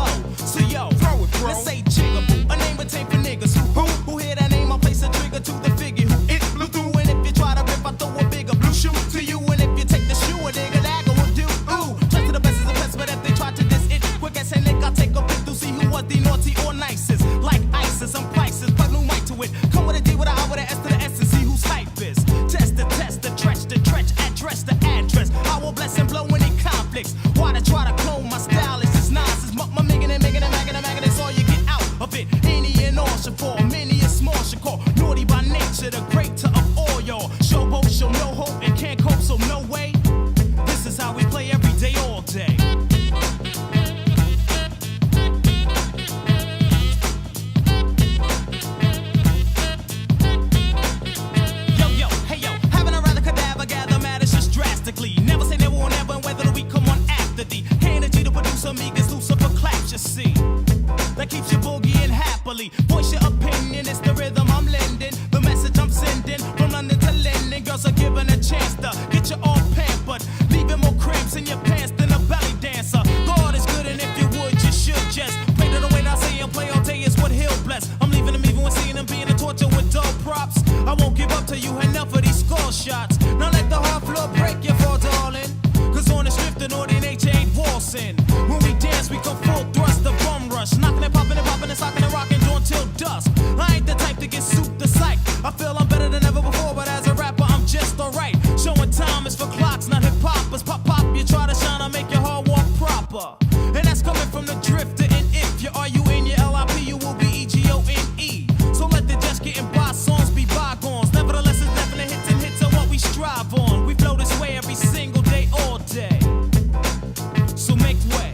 flow. So yo, throw it, bro. Let's say Jigaboo, a name retained for niggas who hear that name, I place a trigger to the figure who it blew through. And if you try to rip, I throw a bigger blue shoe to you. And if you take the shoe, a nigga that will do. Ooh, trust to the best is the best, but if they try to diss it, quick as hell, I'll take a pick to see who was the naughty or nicest. Like ISIS, I'm priceless, but new mic to it. Come with a D with a I with a S to the S and see whose hype is. Test the trench, address the address. I will bless and blow any conflicts. Why to try to clone my style? It's just nonsense. My making and magging, that's all you get out of it. Any and all should fall, many and small should call. Naughty by nature, the greater of all y'all. Showboat, show no hope and can't cope, so no way. This is how we play every day, all day. Never say never or never, and whether we come on after the energy to produce amigos, Lucifer claps, you see. That keeps you boogieing happily. Voice your opinion, it's the rhythm I'm lending. The message I'm sending from London to London. Girls are given a chance to get you all pampered, leaving more cramps in your pants than a belly dancer. God is good, and if you would, you should just pray to the way I say and play all day is what he'll bless. I'm leaving them even when seeing them being a torture with dull props. I won't give up to you, enough of these score shots. Now let the hard floor break you for darling. Cause on the strip, the naughty nature ain't waltzing. When we dance, we come full thrust, the bum rush. Knocking and popping and socking and rocking joint till dusk. I ain't the type to get souped the psych. I feel I'm better than ever before, but as a rapper, I'm just alright. Showing time is for clocks, not hip-hoppers. Pop, you try to shine, I make your hard walk proper. And that's coming from the drifter, and if you are you in your LIP, you will be EGONE. So let the just getting by songs be bygones. Nevertheless, it's definite hits and hits are what we strive on. We flow this way every single day, all day. So make way.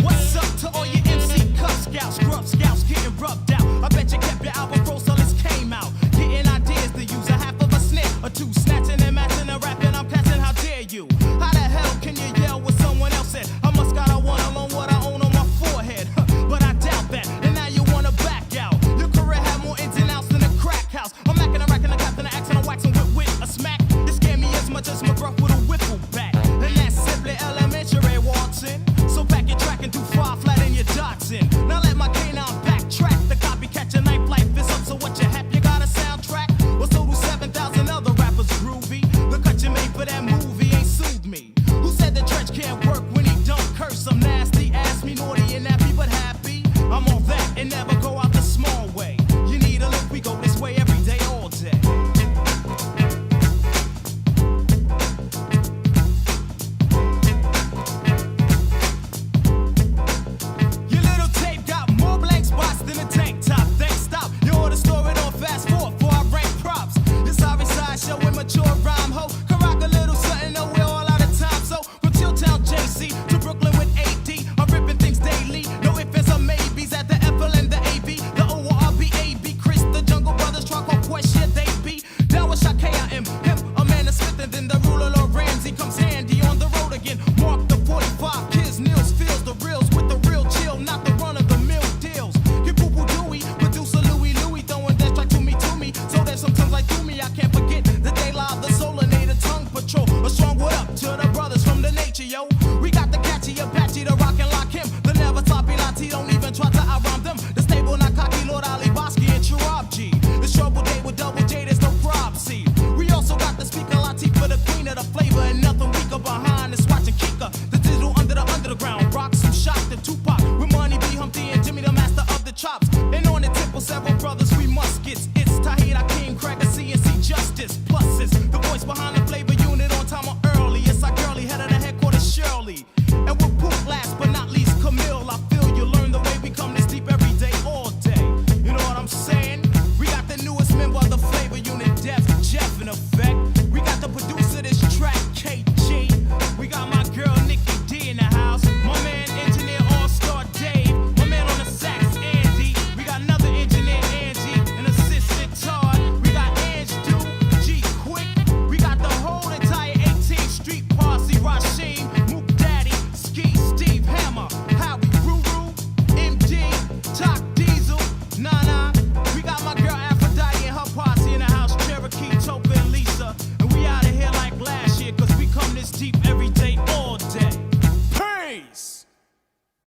What's up to all your MC Cup Scouts, Scrub Scouts getting rubbed out? I bet you kept your album pro so this came out. Getting ideas to use a half of a snare or two, snatching and matching and rapping. I'm catching, how dare you? How the hell can you yell what someone else said? I must got a one alone what I own on my forehead, but I doubt that. And now you wanna back out. Your career had more ins and outs than a crack house. I'm macking and racking, a captain, an axe and a waxing with a smack. You scare me as much as McGruff with a whipple back, and that's simply elementary, Watson. So back your track and do far flat in your Dotson. Now let my canine backtrack. The copycat your knife life is up. So what you have? You got a soundtrack? Well, so do 7,000 other rappers groovy. The cut you made for that movie ain't sued me. Who said the trench can't work when he don't curse? I'm nasty, ask me naughty and nappy, but happy. I'm on that and never go out the small way. You need a look, we go this way every day, all day. Your little tape got more blank spots than a tank top. Thanks, stop. You ought to store it on fast forward before I rank props. Your sorry side show immature rhyme ho. Can rock a little something, no, we're all out of time. So from Chilltown JC to Brooklyn with AD, I'm ripping things daily. No ifs, ands, or maybes at the FL and the AB. The ORBAB, Chris, the Jungle Brothers, try coest, yeah, they be. Down with Shaq, I am him, Amanda Smith, and then the ruler Lord Ramsey comes handy on the road again. Mark the 45 kids, Nils feels the reels with the real chill, not the run of the mill deals. Get poo-poo Dewey, producer Louie, throwing that strike to me. So that sometimes like do me, I can't forget the day live, the solinator, tongue patrol. A strong what up to the brothers from the nature, yo. We got the catchy Apache, the rock and lock him. The never sloppy Lati, don't even try to outrhyme them. The stable, not cocky, Lord Ali Bosky and Chirab G. It's trouble day with double J, there's no prob C. We also got the speaker Lati for the queen of the flavor, and nothing weaker behind is watching Kika. The digital under the underground, rock some shock to Tupac. With Money B, Humpty, and Jimmy, the master of the chops. And on the temple, several brothers, we must get. It's Tahir, King, Cracker, CNC Justice. Pluses, the voice behind the flavor unit on time or early. It's our girly, head of the headquarters, Shirley. And we'll poop last but not least.